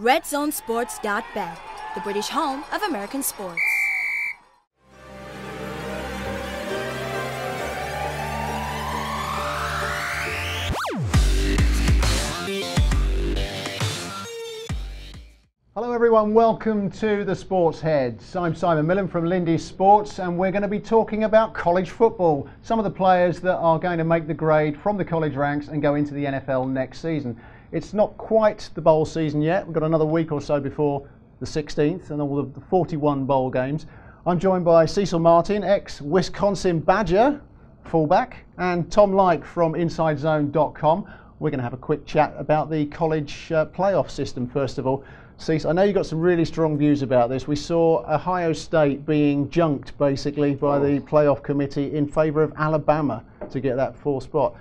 RedZoneSports.bet, the British home of American sports. Hello everyone, welcome to the Sports Heads. I'm Simon Millen from Lindy's Sports, and we're going to be talking about college football. Some of the players that are going to make the grade from the college ranks and go into the NFL next season. It's not quite the bowl season yet. We've got another week or so before the 16th and all of the 41 bowl games. I'm joined by Cecil Martin, ex-Wisconsin Badger fullback, and Tom Like from InsideZone.com. We're going to have a quick chat about the college playoff system first of all. Cecil, I know you've got some really strong views about this. We saw Ohio State being junked basically by the playoff committee in favour of Alabama to get that 4th spot.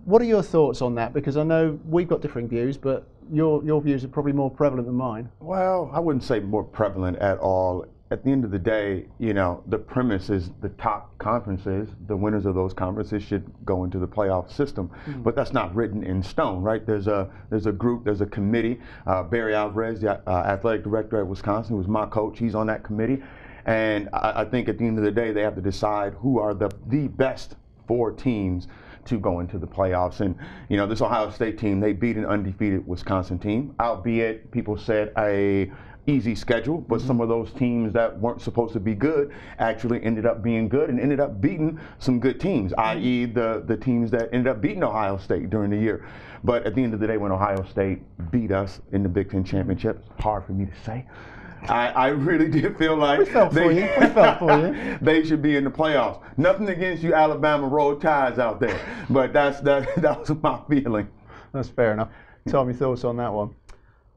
What are your thoughts on that? Because I know we've got differing views, but your views are probably more prevalent than mine. Well, I wouldn't say more prevalent at all. At the end of the day, you know, the premise is the top conferences, the winners of those conferences should go into the playoff system. But that's not written in stone, right? There's a group, there's a committee. Barry Alvarez, the athletic director at Wisconsin, who's my coach, he's on that committee. And I think at the end of the day, they have to decide who are the best 4 teams to go into the playoffs. And, you know, this Ohio State team, they beat an undefeated Wisconsin team, albeit people said a easy schedule, but some of those teams that weren't supposed to be good actually ended up being good and ended up beating some good teams, i.e. the teams that ended up beating Ohio State during the year. But at the end of the day, when Ohio State beat us in the Big Ten Championship, it's hard for me to say. I really did feel like we felt for you. They should be in the playoffs. Nothing against you Alabama Roll Tides out there, but that was my feeling. That's fair enough. Tom, your thoughts on that one?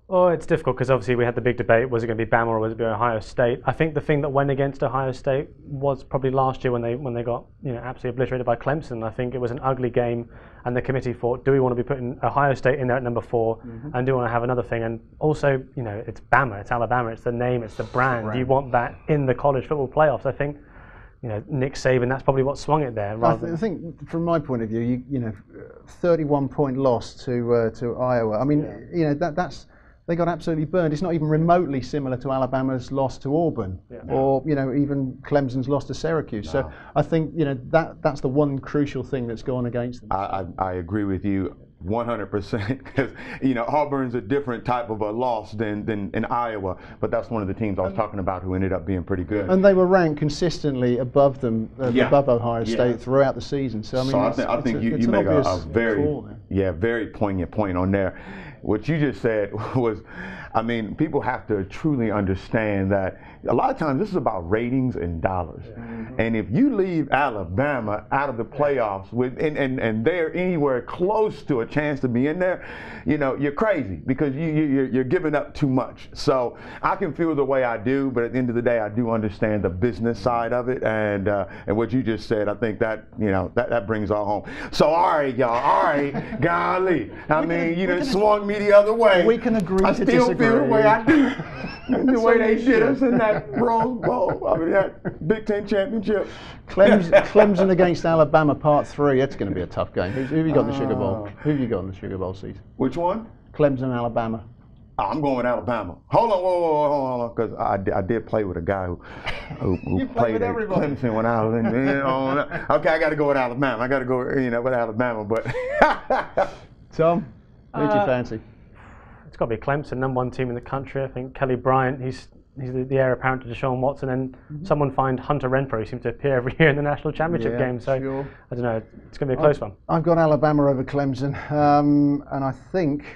Oh, it's difficult because obviously we had the big debate, was it going to be Bama or was it going to be Ohio State? I think the thing that went against Ohio State was probably last year when they got, you know, absolutely obliterated by Clemson. I think it was an ugly game and the committee thought, do we want to be putting Ohio State in there at number 4 and do we want to have another thing? And also, you know, it's Bama, it's Alabama, it's the name, it's the brand. You want that in the college football playoffs. I think, you know, Nick Saban, that's probably what swung it there. I think from my point of view, you know, 31-point loss to Iowa. I mean, you know, that's they got absolutely burned. It's not even remotely similar to Alabama's loss to Auburn, or, you know, even Clemson's loss to Syracuse. So I think, you know, that's the one crucial thing that's gone against them. I agree with you 100%, because, you know, Auburn's a different type of a loss than in Iowa, but that's one of the teams I was talking about who ended up being pretty good. And they were ranked consistently above them, above Ohio State throughout the season. So I mean, I think you make a very poignant point on there. What you just said was, I mean, people have to truly understand that a lot of times this is about ratings and dollars. And if you leave Alabama out of the playoffs and they're anywhere close to a chance to be in there, you know, you're crazy because you're giving up too much. So I can feel the way I do, but at the end of the day, I do understand the business side of it. And what you just said, I think that, you know, that brings all home. So all right, y'all, all right, golly. I mean, you done swung me the other way. We can agree to disagree. I still feel the way I do. The way they did us in that Rose Bowl. I mean, that Big Ten Championship. Clemson against Alabama, Part 3. That's going to be a tough game. Who have you got in the Sugar Bowl? Who have you got in the Sugar Bowl season? Which one? Clemson, Alabama. I'm going with Alabama. Hold on, because I did play with a guy who played at Clemson when I was in. You know, okay, I got to go with Alabama. I got to go, you know, with Alabama. But Tom, who do you fancy? It's got to be Clemson, #1 team in the country. I think Kelly Bryant, he's the heir apparent to Deshaun Watson, and someone find Hunter Renfrow, who seems to appear every year in the national championship game. So sure. I don't know, it's going to be a close one. I've got Alabama over Clemson, and I think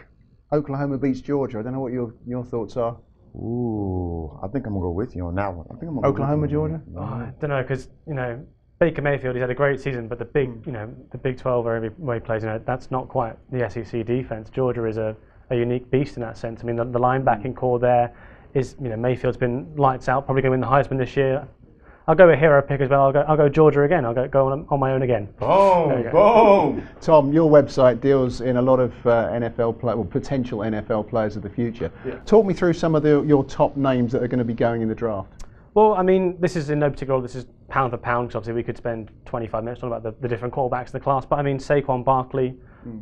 Oklahoma beats Georgia. I don't know what your thoughts are. Ooh, I think I'm going to go with you on that one. I think I'm gonna Oklahoma, Georgia? I don't know, because, you know, Baker Mayfield, he's had a great season, but the Big 12 where he plays, you know, that's not quite the SEC defense. Georgia is a unique beast in that sense. I mean, the linebacking core there is, you know, Mayfield's been lights out, probably going to win the Heisman this year. I'll go a hero pick as well. I'll go Georgia again. I'll go on my own again. Boom! Tom, your website deals in a lot of potential NFL players of the future. Talk me through some of your top names that are going to be going in the draft. Well, I mean, this is in no particular order. This is pound for pound, because obviously we could spend 25 minutes talking about the different quarterbacks in the class. But I mean, Saquon Barkley,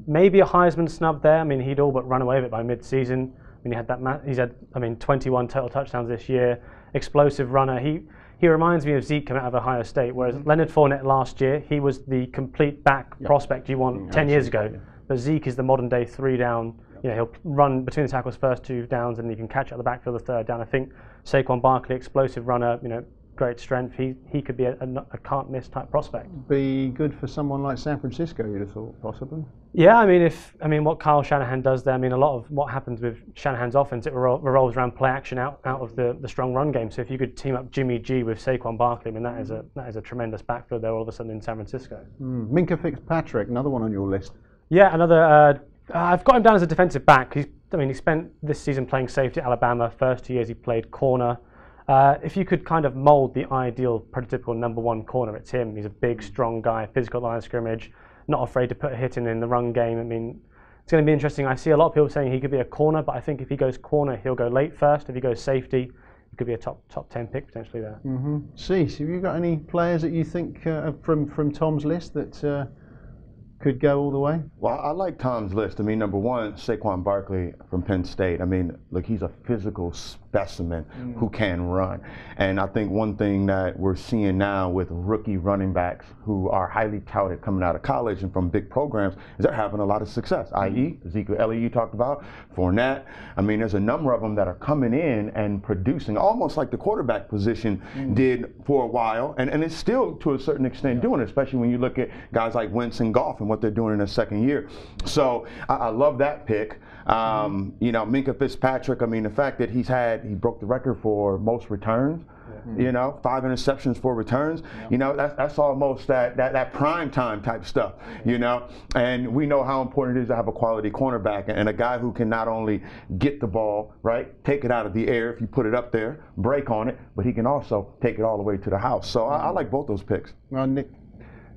maybe a Heisman snub there. I mean, he'd all but run away with it by mid-season. mean, he's had 21 total touchdowns this year. Explosive runner. He reminds me of Zeke coming out of Ohio State, whereas Leonard Fournette last year, he was the complete back prospect you want 10 years ago. But Zeke is the modern day 3-down. You know, he'll run between the tackles first 2 downs, and he can catch at the backfield the 3rd down. I think Saquon Barkley, explosive runner, you know, great strength. He could be a can't miss type prospect. Be good for someone like San Francisco, you'd have thought, possibly. Yeah, I mean, what Kyle Shanahan does there. I mean, a lot of what happens with Shanahan's offense, it revolves around play action out of the strong run game. So if you could team up Jimmy G with Saquon Barkley, I mean, that is a tremendous backfield there all of a sudden in San Francisco. Minka Fitzpatrick, another one on your list. Yeah, another. I've got him down as a defensive back. He spent this season playing safety at Alabama. First 2 years he played corner. If you could kind of mould the ideal prototypical number 1 corner, it's him. He's a big, strong guy, physical line of scrimmage, not afraid to put a hit in the run game. I mean, it's going to be interesting. I see a lot of people saying he could be a corner, but I think if he goes corner, he'll go late first. If he goes safety, he could be a top 10 pick potentially there. Cease, have you got any players that you think from Tom's list that could go all the way? Well, I like Tom's list. I mean, number 1, Saquon Barkley from Penn State. I mean, look, he's a physical specimen who can run. And I think one thing that we're seeing now with rookie running backs who are highly touted coming out of college and from big programs is they're having a lot of success, i.e. Ezekiel Elliott you talked about, Fournette. I mean, there's a number of them that are coming in and producing almost like the quarterback position did for a while. And it's still, to a certain extent, doing it, especially when you look at guys like Wentz and Goff and what they're doing in their second year. So I love that pick. You know, Minka Fitzpatrick, I mean, the fact that he broke the record for most returns, you know, 5 interceptions, 4 returns, you know, that's almost that prime time type stuff, you know, and we know how important it is to have a quality cornerback and a guy who can not only get the ball, right, take it out of the air if you put it up there, break on it, but he can also take it all the way to the house. So I like both those picks. Well, Nick,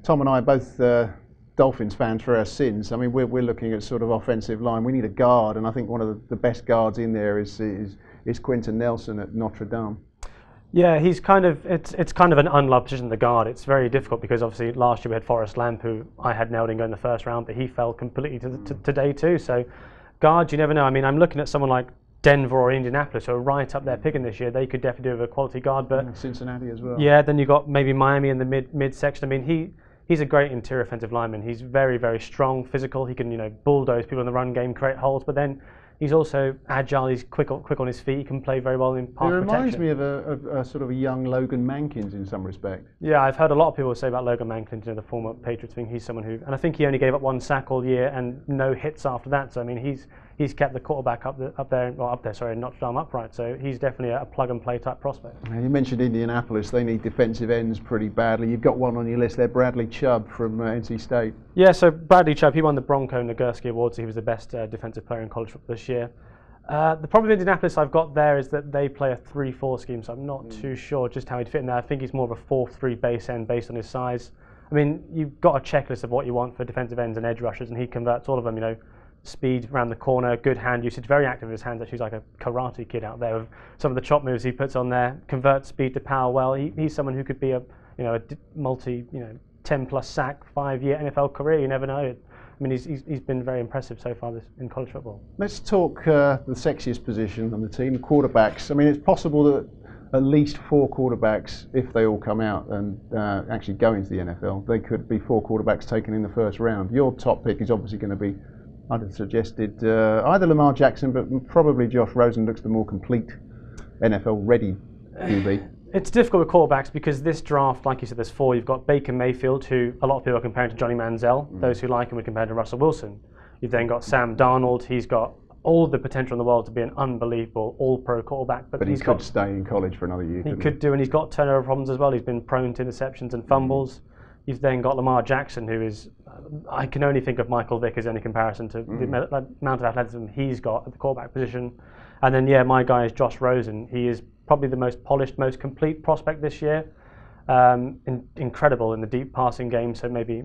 Tom and I are both Dolphins fans for our sins. I mean, we're looking at sort of offensive line. We need a guard, and I think one of the best guards in there is Quentin Nelson at Notre Dame. Yeah, he's kind of it's kind of an unloved position, the guard. It's very difficult because obviously last year we had Forrest Lamp, who I had nailed in going the first round, but he fell completely to day 2. So guards, you never know. I mean, I'm looking at someone like Denver or Indianapolis, who are right up there picking this year. They could definitely do with a quality guard, but Cincinnati as well. Yeah, then you got maybe Miami in the mid section. I mean, he's a great interior offensive lineman. He's very, very strong, physical. He can, you know, bulldoze people in the run game, create holes. But then he's also agile. He's quick on his feet. He can play very well in pass protection. He reminds me of a sort of a young Logan Mankins in some respect. Yeah, I've heard a lot of people say about Logan Mankins, you know, the former Patriots thing. He's someone who, and I think he only gave up 1 sack all year and no hits after that. So I mean, he's kept the quarterback up there, Notre Dame upright. So he's definitely a plug and play type prospect. You mentioned Indianapolis. They need defensive ends pretty badly. You've got one on your list there, Bradley Chubb from NC State. Yeah, so Bradley Chubb, he won the Bronco Nagurski Award, so he was the best defensive player in college football this year. The problem with Indianapolis I've got there is that they play a 3-4 scheme, so I'm not too sure just how he'd fit in there. I think he's more of a 4-3 base end based on his size. I mean, you've got a checklist of what you want for defensive ends and edge rushers, and he converts all of them, you know. Speed around the corner, good hand usage, very active with his hands. Actually, he's like a karate kid out there with some of the chop moves he puts on there. Converts speed to power well. He's someone who could be a multi 10+ sack 5-year NFL career. You never know. I mean, he's been very impressive so far in college football. Let's talk the sexiest position on the team, quarterbacks. I mean, it's possible that at least 4 quarterbacks, if they all come out and actually go into the NFL, they could be 4 quarterbacks taken in the first round. Your top pick is obviously going to be, I'd have suggested either Lamar Jackson, but probably Josh Rosen looks the more complete NFL-ready QB. It's difficult with quarterbacks because this draft, like you said, there's 4. You've got Baker Mayfield, who a lot of people are comparing to Johnny Manziel. Those who like him would compare to Russell Wilson. You've then got Sam Darnold. He's got all the potential in the world to be an unbelievable all-pro quarterback. But he could stay in college for another year. He could do, and he's got turnover problems as well. He's been prone to interceptions and fumbles. You've then got Lamar Jackson, who is, I can only think of Michael Vick as any comparison to the amount of athleticism he's got at the quarterback position. And then, yeah, my guy is Josh Rosen. He is probably the most polished, most complete prospect this year. Incredible in the deep passing game. So maybe,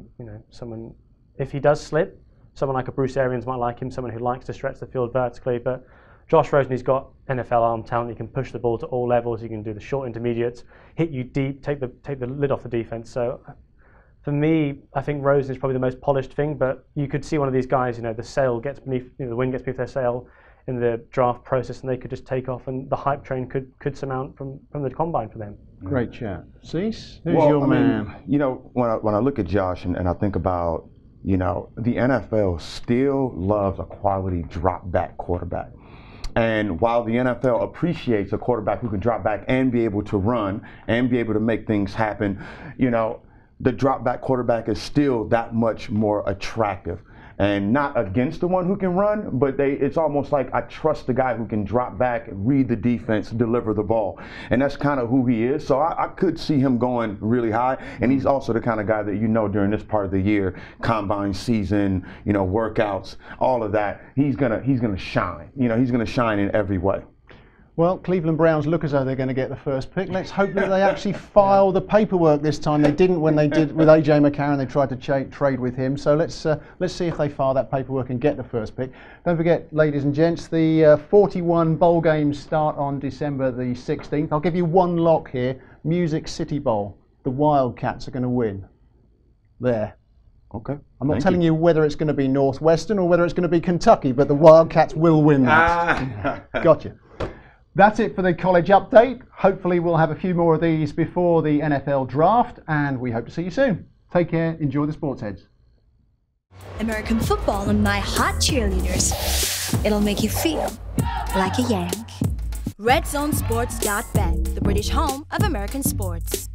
someone, if he does slip, someone like a Bruce Arians might like him, someone who likes to stretch the field vertically. But Josh Rosen, he's got NFL arm talent. He can push the ball to all levels. He can do the short intermediates, hit you deep, take the lid off the defense. So for me, I think Rosen is probably the most polished thing. But you could see one of these guys, the sail gets beneath, the wind gets beneath their sail. in the draft process, and they could just take off, and the hype train could surmount from the combine for them. Great chat. Cease, who's your man? You know, when I look at Josh and I think about, you know, the NFL still loves a quality drop back quarterback. And while the NFL appreciates a quarterback who can drop back and be able to run and be able to make things happen, you know, the drop back quarterback is still that much more attractive. And not against the one who can run, but it's almost like I trust the guy who can drop back, read the defense, deliver the ball. And that's kind of who he is. So I could see him going really high. And he's also the kind of guy that, you know, during this part of the year, combine season, you know, workouts, all of that, he's gonna shine. You know, he's gonna shine in every way. Well, Cleveland Browns look as though they're going to get the first pick. Let's hope that they actually file the paperwork this time. They didn't when they did with AJ McCarron. They tried to trade with him. So let's see if they file that paperwork and get the first pick. Don't forget, ladies and gents, the 41 bowl games start on December the 16th. I'll give you one lock here. Music City Bowl. The Wildcats are going to win. There. Okay. I'm not telling you whether it's going to be Northwestern or whether it's going to be Kentucky, but the Wildcats will win that. Gotcha. That's it for the college update. Hopefully we'll have a few more of these before the NFL draft, and we hope to see you soon. Take care. Enjoy the Sports Heads. American football and my hot cheerleaders. It'll make you feel like a Yank. RedZoneSports.bet, the British home of American sports.